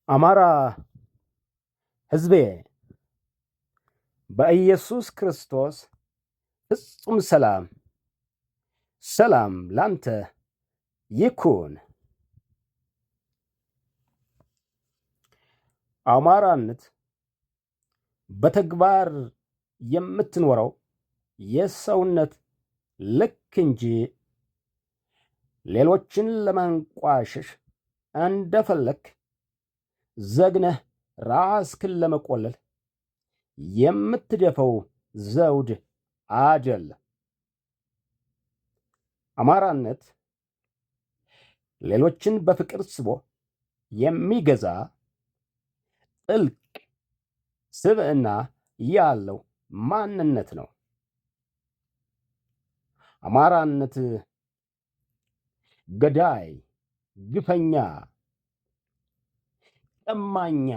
አማራ ሕዝቤ በኢየሱስ ክርስቶስ ፍጹም ሰላም ላንተ ይኩን። አማራነት በተግባር የምትኖረው የሰውነት ልክ እንጂ ሌሎችን ለማንቋሸሽ እንደፈለክ ዘግነህ ራስክን ለመቆለል የምትደፈው ዘውድ አይደለም። አማራነት ሌሎችን በፍቅር ስቦ የሚገዛ ጥልቅ ስብዕና ያለው ማንነት ነው። አማራነት ገዳይ፣ ግፈኛ፣ ቀማኛ፣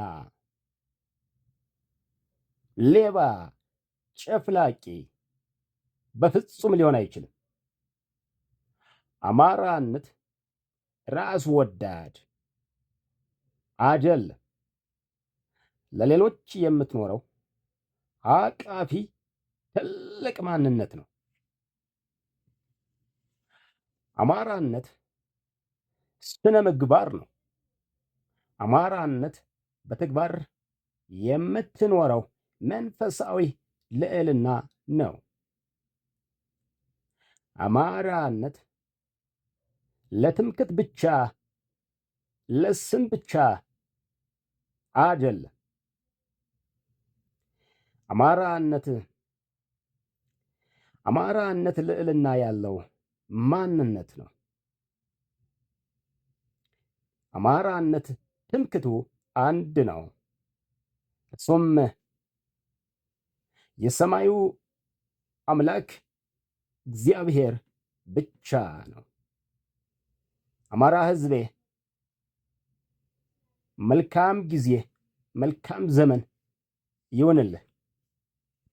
ሌባ፣ ጨፍላቂ በፍጹም ሊሆን አይችልም። አማራነት ራስ ወዳድ አይደለም። ለሌሎች የምትኖረው አቃፊ ትልቅ ማንነት ነው። አማራነት ስነ ምግባር ነው። አማራነት በተግባር የምትኖረው መንፈሳዊ ልዕልና ነው። አማራነት ለትምክት ብቻ ለስም ብቻ አይደለም። አማራነት ልዕልና ያለው ማንነት ነው። አማራነት ትምክቱ አንድ ነው። እሱም የሰማዩ አምላክ እግዚአብሔር ብቻ ነው። አማራ ሕዝቤ መልካም ጊዜ፣ መልካም ዘመን ይሁንልህ።